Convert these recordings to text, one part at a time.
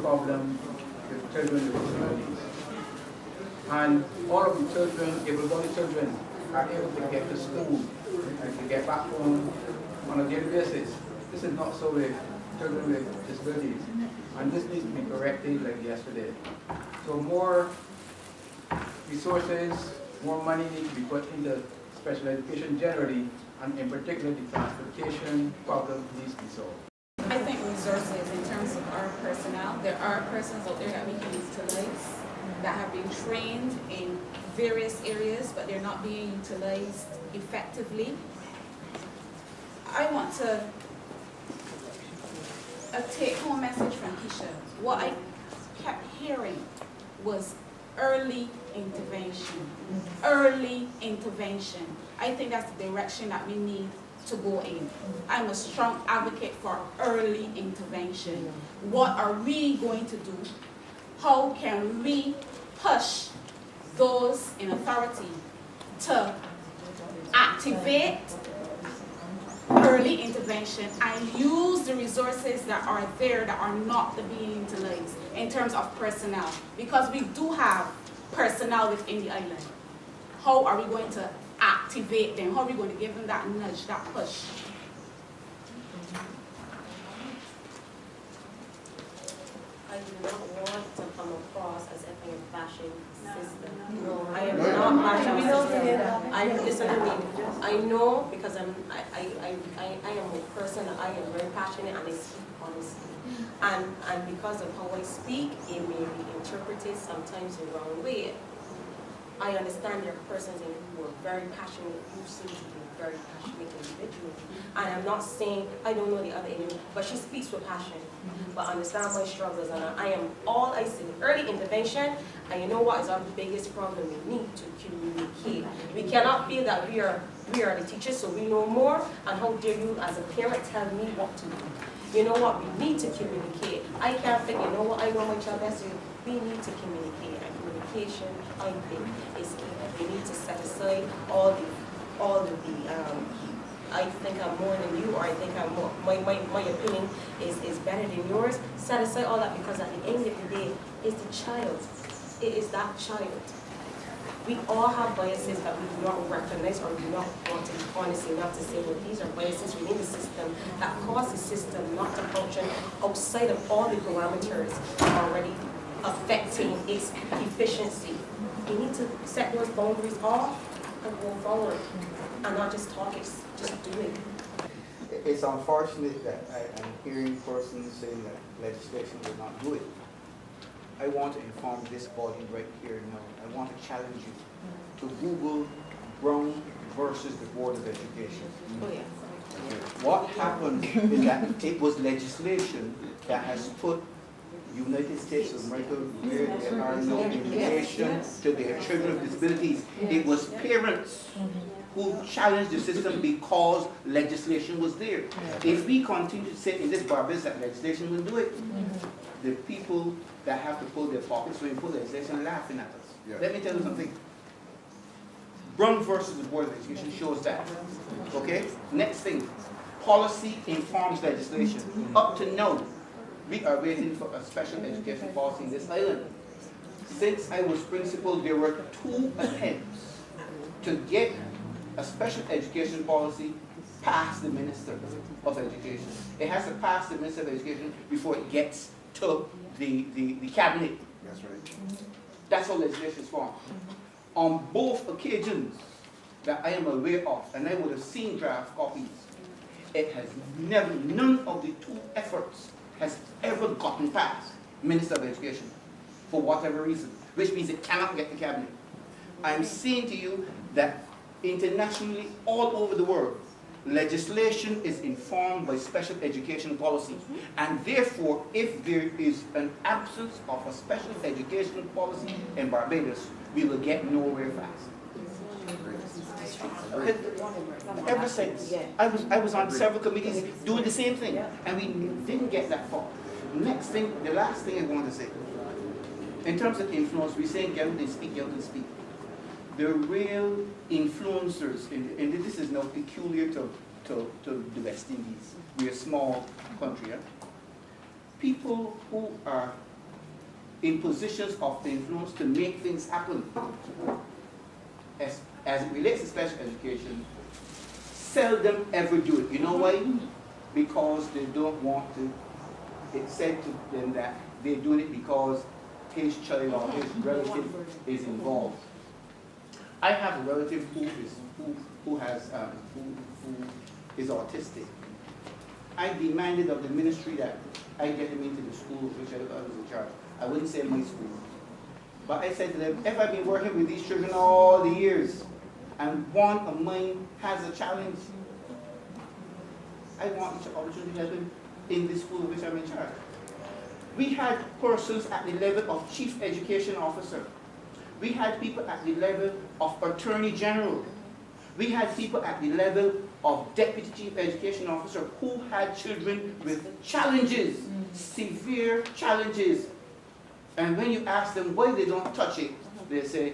problem with children with disabilities. And all of the children, able-bodied children, are able to get to school and to get back home on a daily basis. This is not so with children with disabilities. And this needs to be corrected like yesterday. So more resources, more money needs to be put into special education generally, and in particular the transportation problem needs to be solved. I think resources in terms of our personnel, there are persons out there that we can utilize that have been trained in various areas, but they're not being utilized effectively. I want to a take-home message from Keisha. What I kept hearing was early intervention. Early intervention. I think that's the direction that we need to go in. I'm a strong advocate for early intervention. What are we going to do? How can we push those in authority to activate early intervention and use the resources that are there that are not being utilized in terms of personnel? Because we do have personnel within the island. How are we going to activate them? How are we going to give them that nudge, that push? I do not want to come across as if I am bashing system. No, I am not bashing system. I listen to me. I know because I am a person. I am very passionate and I speak honestly. And because of how I speak, it may be interpreted sometimes the wrong way. I understand there are persons who are very passionate. You seem to be a very passionate individual. And I'm not saying I don't know the other individual, but she speaks with passion. But understand my struggles, and I am all I see. Early intervention, and you know what is our biggest problem? We need to communicate. We cannot feel that we are the teachers, so we know more, and how dare you as a parent tell me what to do. You know what? We need to communicate. I can't think, you know what, I know my child best. We need to communicate, and communication, I think, is key. We need to set aside all the I think I'm more than you, or I think I'm more, my opinion is better than yours. Set aside all that, because at the end of the day, it's the child. It is that child. We all have biases that we do not recognize or do not want to be honest enough to say, well, these are biases within the system that cause the system not to function outside of all the parameters already affecting its efficiency. We need to set those boundaries off and go forward, and not just talk it, just do it. It's unfortunate that I'm hearing persons saying that legislation will not do it. I want to inform this body right here now. I want to challenge you to Google Brown versus the Board of Education. Oh, yeah. What happened is that it was legislation that has put United States of America where there are no limitations to their children with disabilities. It was parents who challenged the system because legislation was there. If we continue to say in this barbarous that legislation will do it, the people that have to pull their pockets when we pull legislation are laughing at us. Let me tell you something. Brown versus the Board of Education shows that. Okay? Next thing, policy informs legislation. Up to now, we are waiting for a special education policy in this island. Since I was principal, there were 2 attempts to get a special education policy past the Minister of Education. It has to pass the Minister of Education before it gets to the cabinet. That's right. That's how legislation is formed. On both occasions that I am aware of, and I would have seen draft copies, it has never, none of the 2 efforts has ever gotten past Minister of Education for whatever reason, which means it cannot get the cabinet. I'm saying to you that internationally, all over the world, legislation is informed by special education policy. And therefore, if there is an absence of a special education policy in Barbados, we will get nowhere fast. Ever since, I was on several committees doing the same thing, and we didn't get that far. Next thing, the last thing I want to say, in terms of influence, we're saying get out and speak, get out and speak. The real influencers, and this is now peculiar to the West Indies. We're a small country. People who are in positions of influence to make things happen, as it relates to special education, seldom ever do it. You know why? Because they don't want to. It's said to them that they're doing it because his child or his relative is involved. I have a relative who is autistic. I demanded of the ministry that I get him into the school which I was in charge. I wouldn't say my school. But I said to them, if I've been working with these children all the years, and one of mine has a challenge, I want the opportunity to help him in the school which I'm in charge. We had persons at the level of chief education officer. We had people at the level of attorney general. We had people at the level of deputy chief education officer who had children with challenges, severe challenges. And when you ask them why they don't touch it, they say,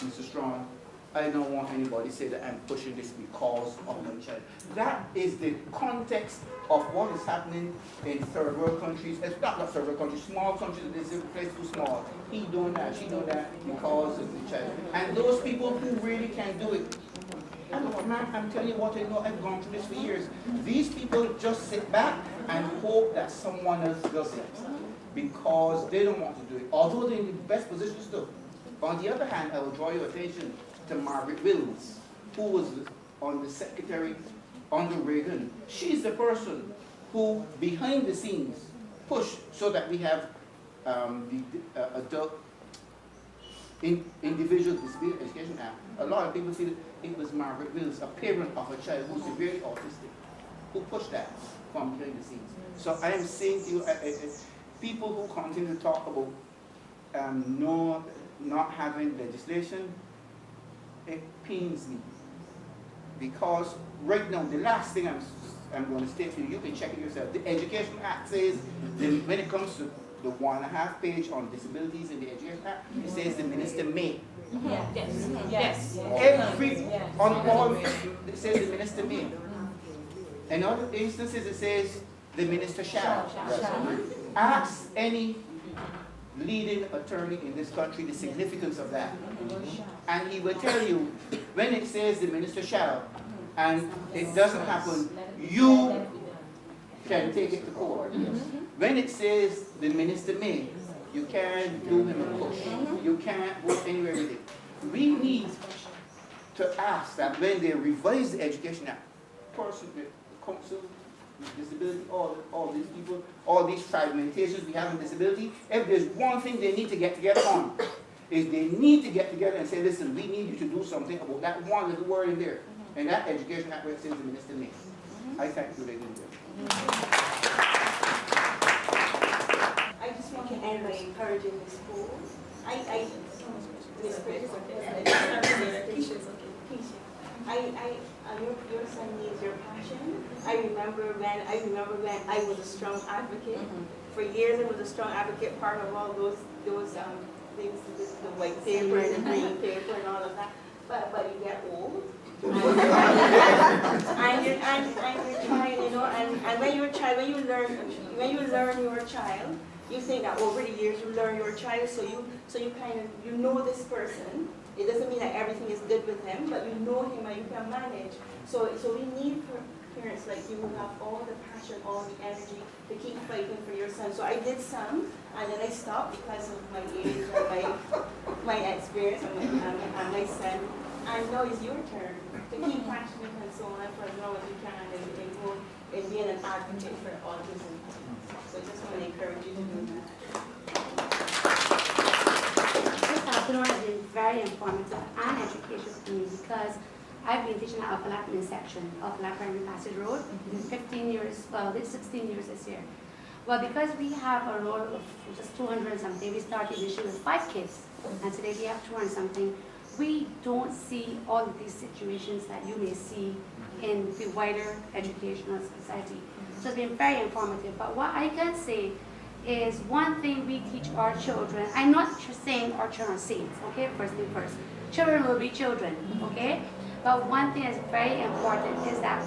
Mr. Strong, I don't want anybody to say that I'm pushing this because of my child. That is the context of what is happening in third world countries. It's not third world countries, small countries, they say the place too small. He doing that, she doing that because of the child. And those people who really can do it, I'm telling you what I know, I've gone through this for years. These people just sit back and hope that someone else does it because they don't want to do it, although they're in the best positions to. On the other hand, I will draw your attention to Margaret Wills, who was on the secretary under Reagan. She's the person who, behind the scenes, pushed so that we have the adult Individual Disability Education Act. A lot of people feel it was Margaret Wills, a parent of a child who's severely autistic, who pushed that from behind the scenes. So I am saying to you, people who continue to talk about not having legislation, it pains me. Because right now, the last thing I'm going to state to you, you can check it yourself. The Education Act says, when it comes to the 1.5 page on disabilities in the Education Act, it says the minister may. Yes. On all, it says the minister may. In other instances, it says the minister shall. Ask any leading attorney in this country the significance of that. And he will tell you, when it says the minister shall, and it doesn't happen, you can take it to court. When it says the minister may, you can't do him a push. You can't go anywhere with it. We need to ask that when they revise the Education Act, person with council, with disability, all these people, all these fragmentations we have in disability, if there's one thing they need to get together on, is they need to get together and say, listen, we need you to do something about that one little word in there. And that Education Act where it says the minister may. I thank you, ladies and gentlemen. I just want to end by encouraging the schools. Miss Chris, your son needs your passion. I remember when I was a strong advocate. For years I was a strong advocate, part of all those things, the white paper and the green paper and all of that. But you get old. and you're trying, and when you're a child, when you learn your child, you think that over the years you learn your child, so you kind of, you know this person. It doesn't mean that everything is good with him, but you know him and you can manage. So we need parents like you who have all the passion, all the energy to keep fighting for your son. So I did some, and then I stopped because of my age and my experience and my son. And now it's your turn to keep passionate and so on for as long as you can and being an advocate for autism. So I just want to encourage you to do that. This afternoon has been very informative and educational for me because I've been teaching at Alpha Lap in section, Alpha Lap Primary Passage Road, 15 years, well, it's 16 years this year. Well, because we have a roll of just 200 and something, we started this year with 5 kids, and today we have 200 and something. We don't see all of these situations that you may see in the wider educational society. So it's been very informative. But what I can say is one thing we teach our children, I'm not saying our children are saints, okay, first thing first. Children will be children, okay? But one thing that's very important is that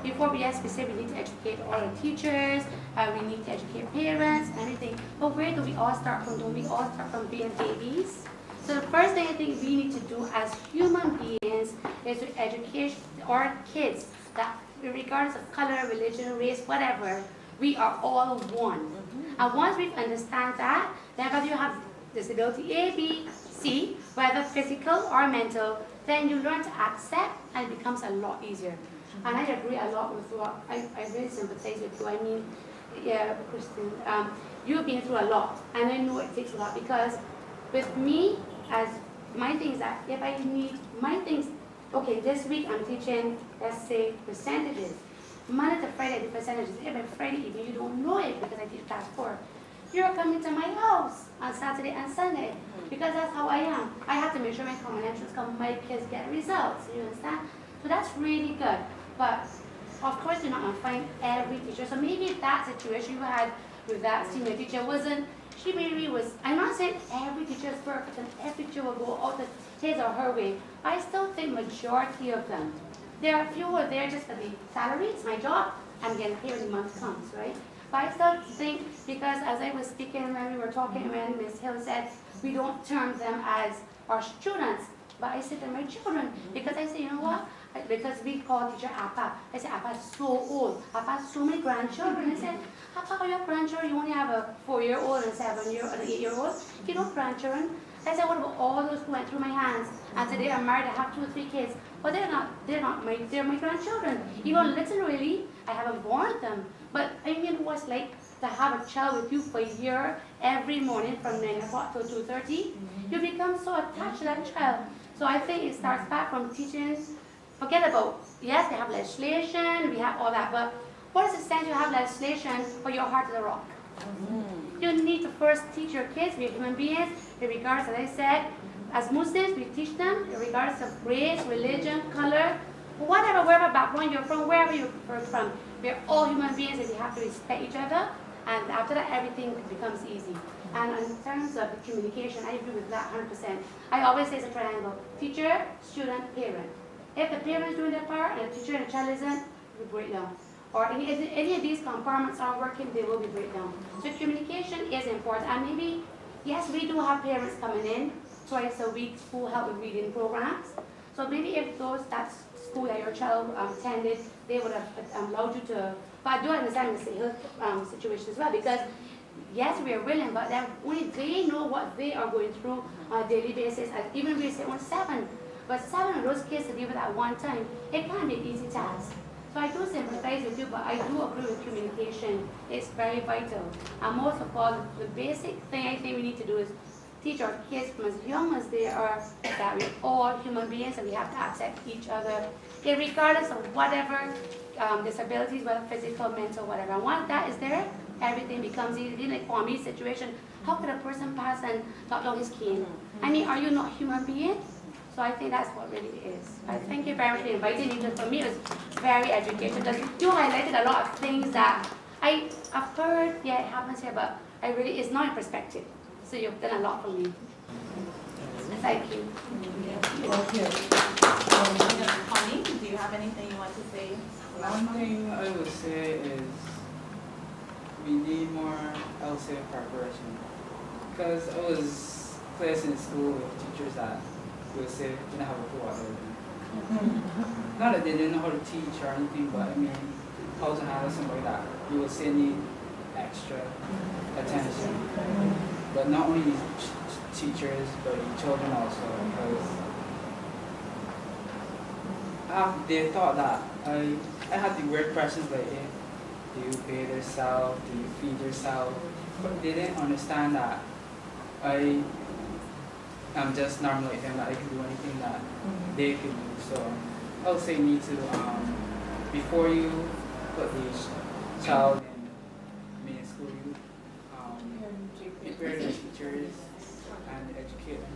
before we say we need to educate all the teachers, we need to educate parents, and everything. But where do we all start from? Don't we all start from being babies? So the first thing I think we need to do as human beings is to educate our kids that regardless of color, religion, race, whatever, we are all one. And once we understand that, then whether you have disability A, B, C, whether physical or mental, then you learn to accept and it becomes a lot easier. And I agree a lot with what, I really sympathize with you. I mean, yeah, Kristen, you've been through a lot, and I know it takes a lot because with me, as my things that if I need my things, okay, this week I'm teaching, let's say, percentages. Monday to Friday, the percentages. Every Friday evening, you don't know it because I teach class 4. You're coming to my house on Saturday and Sunday because that's how I am. I have to make sure my common entrance come, my kids get results. You understand? So that's really good. But of course, you're not going to find every teacher. So maybe that situation you had with that senior teacher wasn't. She maybe was. I'm not saying every teacher is perfect and every teacher will go out his or her way. I still think majority of them. There are a few who are there just for the salary. It's my job. I'm getting paid when the month comes, right? But I still think, because as I was speaking when we were talking, when Ms. Hill said, we don't term them as our students, but I said they're my children. Because I say, you know what? Because we call teacher Appa. I said, Appa is so old. Appa has so many grandchildren. I said, Appa, are your grandchildren? You only have a 4-year-old and a 7-year-old and an 8-year-old. You know grandchildren. I said, what about all those who went through my hands and today are married, I have 2 or 3 kids. But they're my grandchildren. Even literally, I haven't born them. But I mean, what's like to have a child with you for a year, every morning from 9 o'clock till 2:30? You become so attached to that child. So I think it starts back from teaching. Forget about, yes, they have legislation, we have all that, but what is the sense you have legislation but your heart is a rock? You need to first teach your kids, we're human beings, regardless, as I said, as Muslims, we teach them, regardless of race, religion, color, whatever, wherever background you're from, wherever you're from, we're all human beings and we have to respect each other, and after that, everything becomes easy. And in terms of the communication, I agree with that 100%. I always say it's a triangle, teacher, student, parent. If the parent is doing their part and the teacher and the child isn't, we break down. Or if any of these compartments aren't working, they will be breakdown. So communication is important. And maybe, yes, we do have parents coming in twice a week who help with reading programs. So maybe if that school that your child attended, they would have allowed you to, but I do understand the situation as well, because yes, we are willing, but then only they know what they are going through on a daily basis. And even we say on 7. But 7 of those kids to deal with at one time, it can't be an easy task. So I do sympathize with you, but I do agree with communication. It's very vital. And most of all, the basic thing I think we need to do is teach our kids from as young as they are that we're all human beings and we have to accept each other, regardless of whatever disabilities, whether physical, mental, whatever. And once that is there, everything becomes easy. Like for me situation, how could a person pass and not know his cane? I mean, are you not a human being? So I think that's what really it is. I thank you very much for inviting me. For me, it was very educational. Because you highlighted a lot of things that I've heard, yeah, it happens here, but it's not in perspective. So you've done a lot for me. Thank you. Okay. Connie, do you have anything you want to say? One thing I would say is we need more LSA preparation. Because I was placed in school with teachers that would say they didn't have a clue what they were doing. Not that they didn't know how to teach or anything, but I mean, how to handle somebody that you would say need extra attention. But not only teachers, but children also. Because they thought that I had the weird questions like, hey, do you bathe yourself? Do you feed yourself? But they didn't understand that I'm just normal like them, that I can do anything that they can do. So I would say you need to, before you put the child in main school, you prepare the teachers and educate them